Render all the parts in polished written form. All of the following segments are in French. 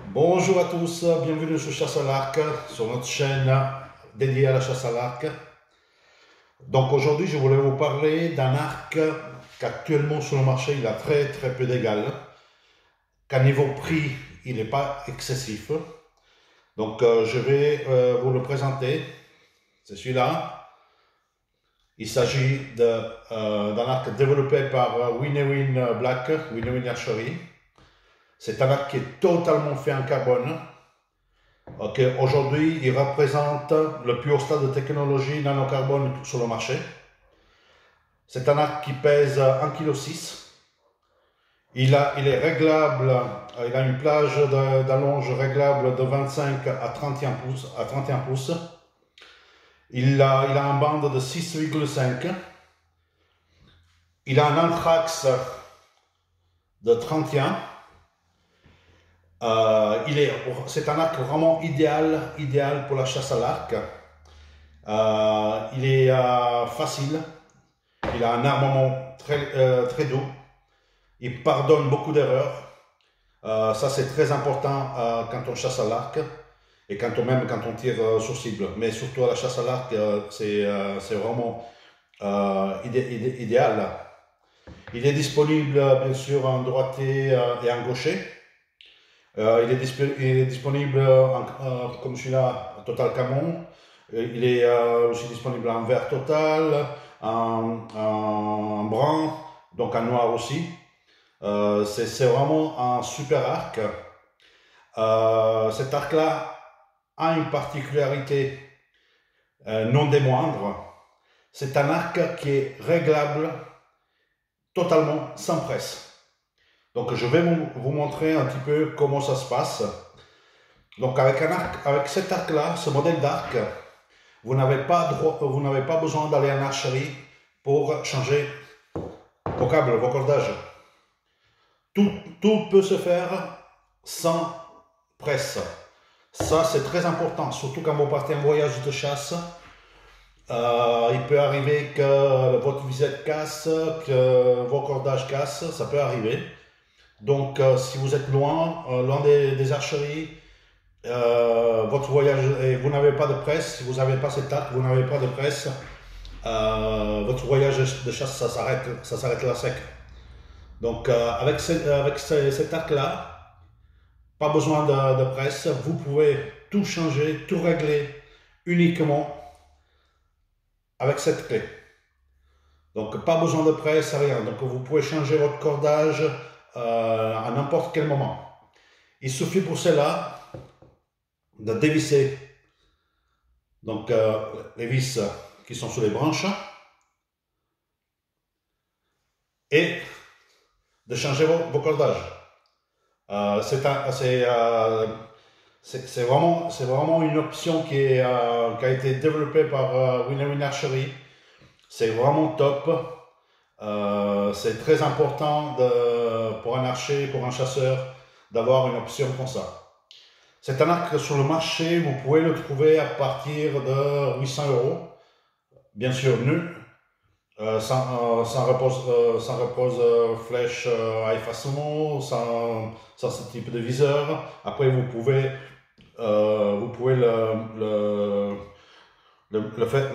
Bonjour à tous, bienvenue sur Chasse à l'arc, sur notre chaîne dédiée à la chasse à l'arc. Donc aujourd'hui, je voulais vous parler d'un arc qu'actuellement sur le marché, il a très peu d'égal, qu'à niveau prix, il n'est pas excessif. Donc je vais vous le présenter, c'est celui-là. Il s'agit d'un arc développé par Winewin Black, Winewin Archery. C'est un arc qui est totalement fait en carbone. Okay. Aujourd'hui, il représente le plus haut stade de technologie nanocarbone sur le marché. C'est un arc qui pèse 1,6 kg. Il est réglable, il a une plage d'allonge réglable de 25 à 31 pouces. Il a un bande de 6,5. Il a un anthrax de 31. C'est un arc vraiment idéal pour la chasse à l'arc. Il est facile, il a un armement très doux, il pardonne beaucoup d'erreurs. Ça c'est très important quand on chasse à l'arc et quand on tire sur cible. Mais surtout à la chasse à l'arc, c'est vraiment idéal. Il est disponible bien sûr en droitier et en gaucher. Il est disponible comme celui-là, Total Camon. Il est aussi disponible en vert total, en brun, donc en noir aussi. C'est vraiment un super arc. Cet arc-là a une particularité non des moindres. C'est un arc qui est réglable totalement sans presse. Donc je vais vous montrer un petit peu comment ça se passe. Donc avec cet arc-là, ce modèle d'arc, vous n'avez pas besoin d'aller en archerie pour changer vos câbles, vos cordages. Tout peut se faire sans presse. Ça, c'est très important, surtout quand vous partez en voyage de chasse. Il peut arriver que votre visette casse, que vos cordages cassent, ça peut arriver. Donc, si vous êtes loin des archeries, votre voyage, et vous n'avez pas de presse, si vous n'avez pas cet arc, vous n'avez pas de presse, votre voyage de chasse, ça s'arrête là sec. Donc, avec cet arc-là, pas besoin de presse, vous pouvez tout changer, tout régler uniquement avec cette clé. Donc, pas besoin de presse, rien. Donc, vous pouvez changer votre cordage à n'importe quel moment. Il suffit pour cela de dévisser donc, les vis qui sont sur les branches et de changer vos cordages. C'est vraiment une option qui a été développée par Winewin Archery. C'est vraiment top. C'est très important pour un archer, pour un chasseur, d'avoir une option comme ça. C'est un arc sur le marché, vous pouvez le trouver à partir de 800 €, bien sûr nu, sans repose flèche à effacement, sans ce type de viseur. Après, vous pouvez le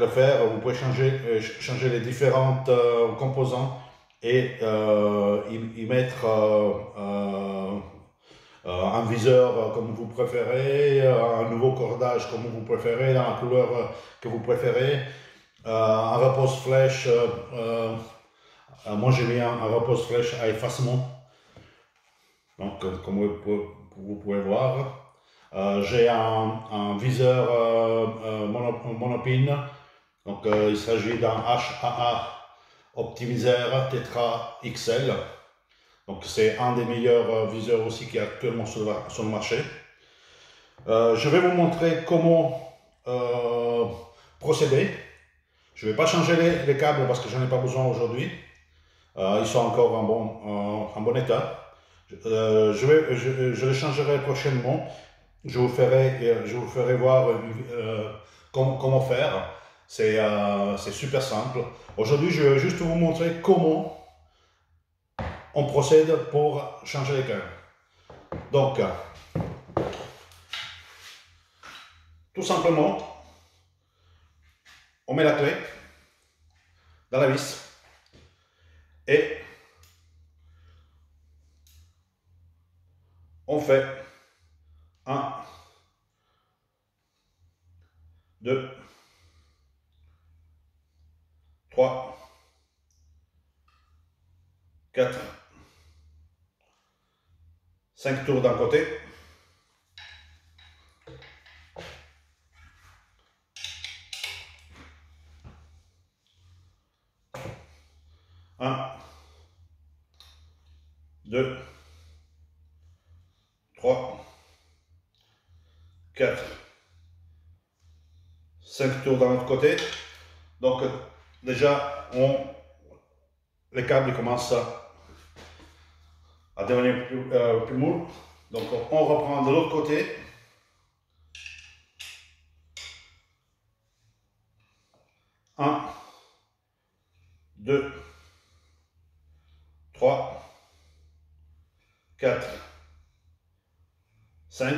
faire, vous pouvez changer les différentes composants et y mettre un viseur comme vous préférez, un nouveau cordage comme vous préférez, dans la couleur que vous préférez, un repose flèche. Moi j'ai mis un repose flèche à effacement, donc comme vous pouvez voir. J'ai un viseur monopine, donc il s'agit d'un HAA Optimizer Tetra XL. Donc c'est un des meilleurs viseurs aussi qui est actuellement sur le marché. Je vais vous montrer comment procéder. Je ne vais pas changer les câbles parce que je n'en ai pas besoin aujourd'hui. Ils sont encore en bon état. Je les changerai prochainement. Je vous ferai voir comment faire. C'est super simple. Aujourd'hui, je vais juste vous montrer comment on procède pour changer les câbles. Donc, tout simplement, on met la clé dans la vis et on fait 1, 2, 3, 4, 5 tours d'un côté. Un, 2, 3, 4, 5 tours dans l'autre côté. Donc déjà, les câbles commencent à devenir plus mous. Donc on reprend de l'autre côté. Un, 2, 3, 4, 5.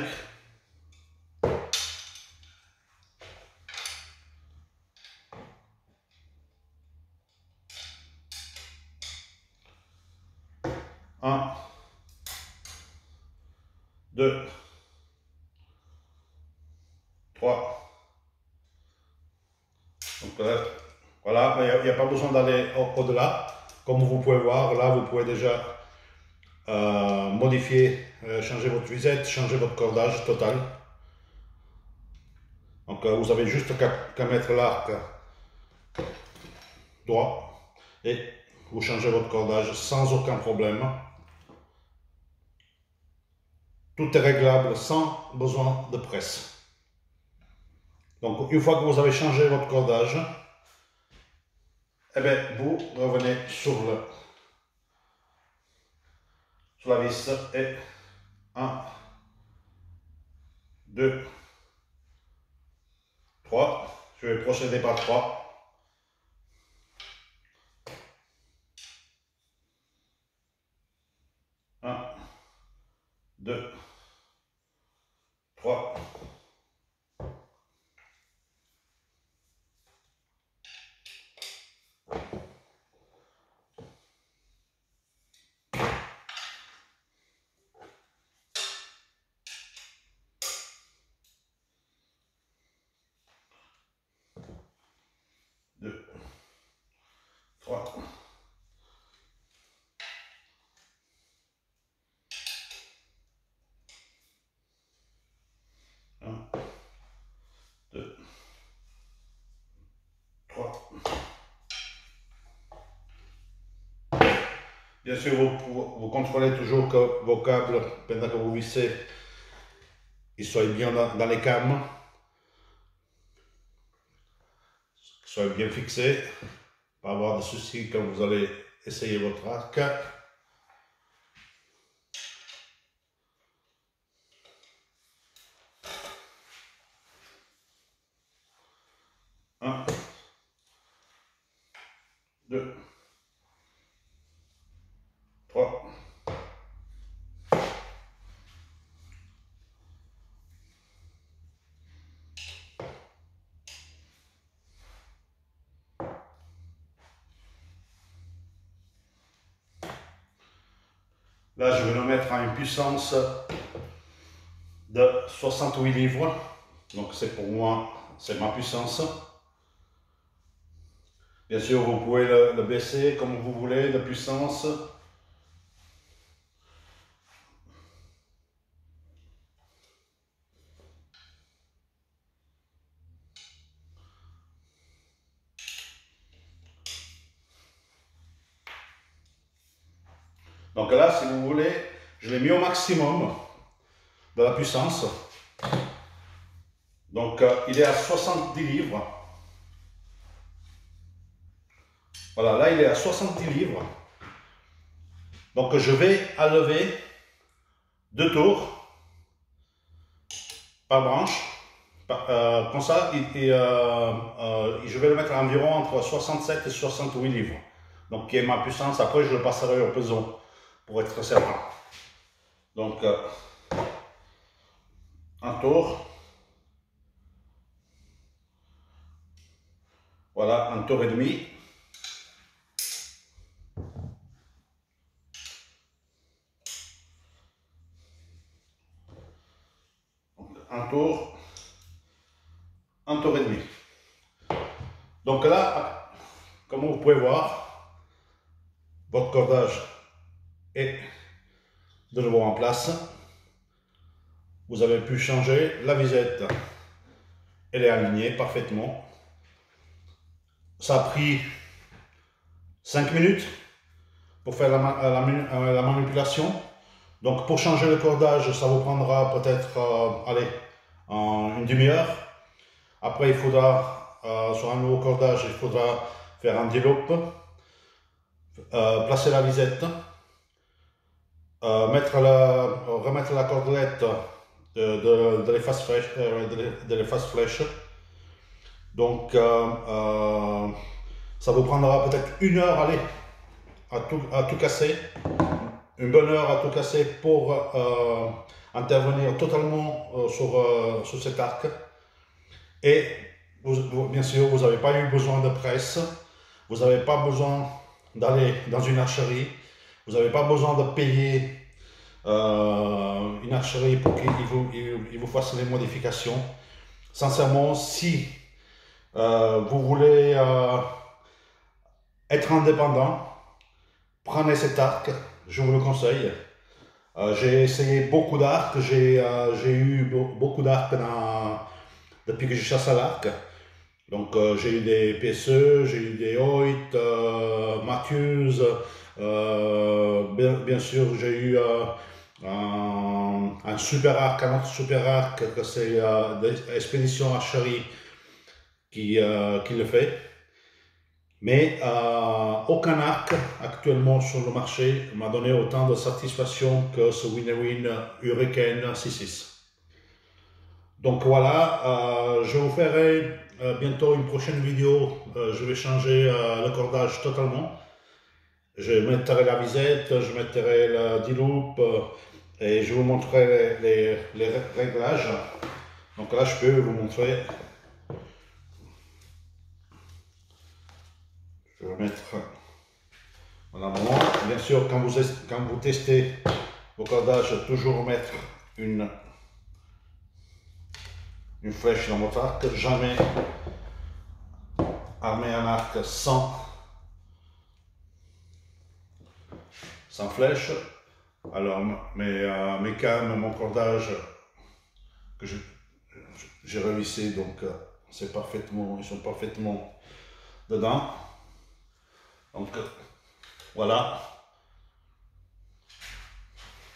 Un, 2, 3. Donc voilà, il n'y a pas besoin d'aller au-delà. Comme vous pouvez voir, là, vous pouvez déjà modifier, changer votre visette, changer votre cordage total. Donc vous avez juste qu'à mettre l'arc droit et vous changez votre cordage sans aucun problème. Tout est réglable sans besoin de presse. Donc une fois que vous avez changé votre cordage, eh bien, vous revenez sur la vis et 1, 2, 3. Je vais procéder par 3. 1, 2, 3. Deux, 3. 1, 2, 3. Bien sûr, vous contrôlez toujours que vos câbles, pendant que vous vissez, ils soient bien dans les cames, qu'ils soient bien fixés, pas avoir de soucis quand vous allez essayer votre arc. Un, 2, 3. Là, je vais le mettre à une puissance de 68 livres. Donc c'est pour moi, c'est ma puissance. Bien sûr, vous pouvez le baisser comme vous voulez, de puissance. Donc là, si vous voulez, je l'ai mis au maximum de la puissance. Donc il est à 70 livres. Voilà, là il est à 70 livres. Donc je vais enlever 2 tours par branche. Comme ça, je vais le mettre à environ entre 67 et 68 livres. Donc qui est ma puissance. Après je le passerai au peso pour être certain. Donc un tour. Voilà, un tour et demi. Un tour et demi. Donc là, comme vous pouvez voir, votre cordage est de nouveau en place. Vous avez pu changer la visette, elle est alignée parfaitement. Ça a pris 5 minutes pour faire la manipulation. Donc pour changer le cordage, ça vous prendra peut-être une demi-heure. Après il faudra, sur un nouveau cordage, il faudra faire un déloupe, placer la visette, remettre la cordelette de l'efface flèche. Donc ça vous prendra peut-être une heure à tout casser, une bonne heure à tout casser pour intervenir totalement sur cet arc. Et bien sûr, vous n'avez pas eu besoin de presse, vous n'avez pas besoin d'aller dans une archerie, vous n'avez pas besoin de payer une archerie pour qu'il vous fasse les modifications. Sincèrement, si vous voulez être indépendant, prenez cet arc, je vous le conseille. J'ai essayé beaucoup d'arcs, j'ai eu beaucoup d'arcs depuis que je chasse à l'arc. Donc j'ai eu des PSE, j'ai eu des Hoyt, Matthews, bien sûr j'ai eu un super arc, un autre super arc, que c'est Expédition Archerie qui le fait. Mais aucun arc actuellement sur le marché m'a donné autant de satisfaction que ce Winewin Hurricane 6.6. Donc voilà, je vous ferai bientôt une prochaine vidéo. Je vais changer le cordage totalement. Je mettrai la visette, je mettrai le D-loop et je vous montrerai les réglages. Donc là, je peux vous montrer. Je vais mettre en avant. Bien sûr, quand vous testez vos cordages, toujours mettre une flèche dans votre arc. Jamais armer un arc sans flèche. Alors mes cannes, mon cordage que j'ai revissé, donc ils sont parfaitement dedans. Donc voilà,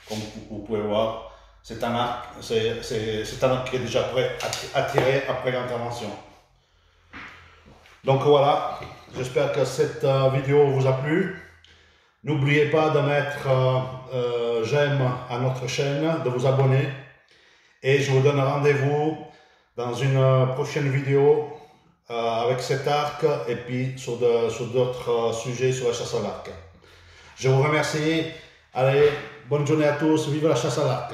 comme vous pouvez voir, c'est un arc qui est déjà prêt à tirer après l'intervention. Donc voilà, j'espère que cette vidéo vous a plu. N'oubliez pas de mettre j'aime à notre chaîne, de vous abonner. Et je vous donne rendez-vous dans une prochaine vidéo avec cet arc et puis sur d'autres sujets sur la chasse à l'arc. Je vous remercie. Allez, bonne journée à tous. Vive la chasse à l'arc.